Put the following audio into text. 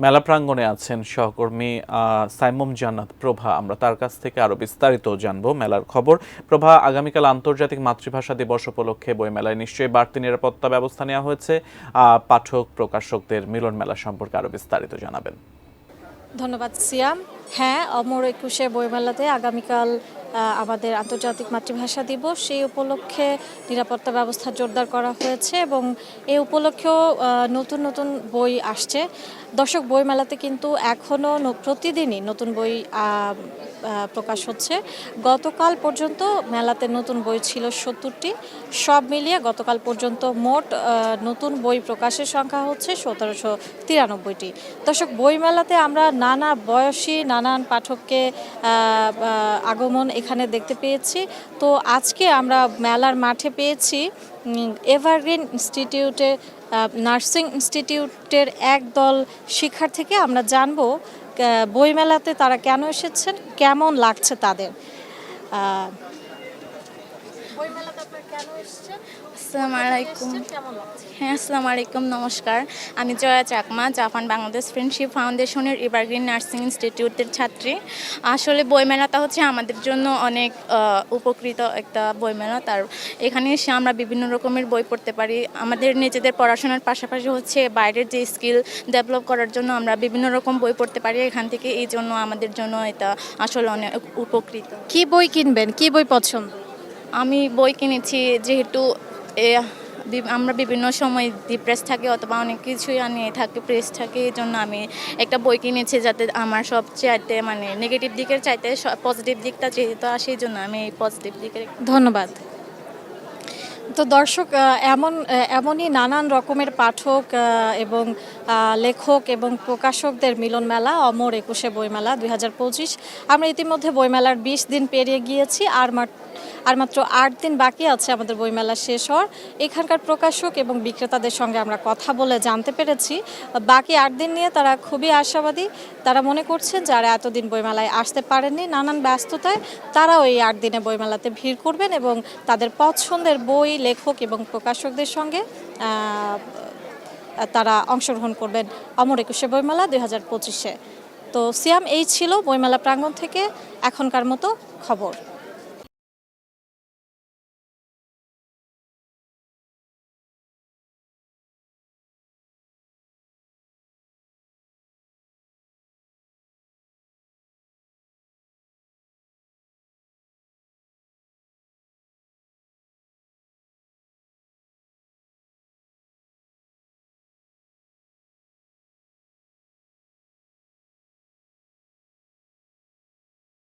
মেলা প্রাঙ্গণে আছেন সহকর্মী সাইমুম জান্নাত প্রভা। আমরা তার কাছ থেকে আরো বিস্তারিত জানবো মেলার খবর। প্রভা, আগামীকাল আন্তর্জাতিক মাতৃভাষা দিবস উপলক্ষে বইমেলায় নিশ্চয়ই বাড়তি নিরাপত্তা ব্যবস্থা নেওয়া হয়েছে। পাঠক প্রকাশকদের মিলন মেলা সম্পর্কে আরো বিস্তারিত জানাবেন। ধন্যবাদ সিয়াম। হ্যাঁ, অমর একুশে বইমেলাতে আগামীকাল আমাদের আন্তর্জাতিক মাতৃভাষা দিবস, সেই উপলক্ষে নিরাপত্তা ব্যবস্থা জোরদার করা হয়েছে এবং এই উপলক্ষেও নতুন নতুন বই আসছে। দর্শক, বইমেলাতে কিন্তু এখনও প্রতিদিনই নতুন বই প্রকাশ হচ্ছে। গতকাল পর্যন্ত মেলাতে নতুন বই ছিল ৭০টি। সব মিলিয়ে গতকাল পর্যন্ত মোট নতুন বই প্রকাশের সংখ্যা হচ্ছে ১৭৯৩টি। দর্শক, বইমেলাতে আমরা নানা বয়সী নানান পাঠককে আগমন এখানে দেখতে পেয়েছি। তো আজকে আমরা মেলার মাঠে পেয়েছি এভারগ্রিন ইনস্টিটিউটে নার্সিং ইনস্টিটিউটের একদল শিক্ষার্থীকে। আমরা জানবো বইমেলাতে তারা কেন এসেছেন, কেমন লাগছে তাদের। বইমেলাতে আপনারা কেন এসেছেন? আসসালামু আলাইকুম। কেমন লাগছে? হ্যাঁ, আসসালামু আলাইকুম, নমস্কার। আমি জয়া চাকমা, জাপান বাংলাদেশ ফ্রেন্ডশিপ ফাউন্ডেশনের এভারগ্রিন নার্সিং ইনস্টিটিউটের ছাত্রী। আসলে বইমেলাটা হচ্ছে আমাদের জন্য অনেক উপকৃত একটা বইমেলা। এখানে এসে আমরা বিভিন্ন রকমের বই পড়তে পারি। আমাদের নিজেদের পড়াশোনার পাশাপাশি হচ্ছে বাইরের যে স্কিল ডেভেলপ করার জন্য আমরা বিভিন্ন রকম বই পড়তে পারি এখান থেকে। এই জন্য আমাদের জন্য এটা আসলে অনেক উপকৃত। কি বই কিনবেন, কি বই পছন্দ? আমি বই কিনেছি যেহেতু আমরা বিভিন্ন সময় ডিপ্রেস থাকি অথবা অনেক কিছুই নিয়ে থাকি, প্রেস থাকে। এই জন্য আমি একটা বই কিনেছি যাতে আমার সব চাইতে মানে নেগেটিভ দিকের চাইতে পজিটিভ দিকটা যেহেতু আসে, এই জন্য আমি এই পজিটিভ দিকের। ধন্যবাদ। তো দর্শক, এমনই নানান রকমের পাঠক এবং লেখক এবং প্রকাশকদের মিলন মেলা অমর একুশে বইমেলা ২০২৫। আমরা ইতিমধ্যে বইমেলার ২০ দিন পেরিয়ে গিয়েছি, আর মাত্র ৮ দিন বাকি আছে আমাদের বইমেলা শেষ হওয়ার। এখানকার প্রকাশক এবং বিক্রেতাদের সঙ্গে আমরা কথা বলে জানতে পেরেছি বাকি ৮ দিন নিয়ে তারা খুবই আশাবাদী। তারা মনে করছেন যারা এতদিন বইমেলায় আসতে পারেননি নানান ব্যস্ততায়, তারাও এই ৮ দিনে বইমেলাতে ভিড় করবেন এবং তাদের পছন্দের বই, লেখক এবং প্রকাশকদের সঙ্গে তারা অংশগ্রহণ করবেন অমর একুশে বইমেলা ২০২৫-এ। তো সিয়াম, এই ছিল বইমেলা প্রাঙ্গণ থেকে এখনকার মতো খবর।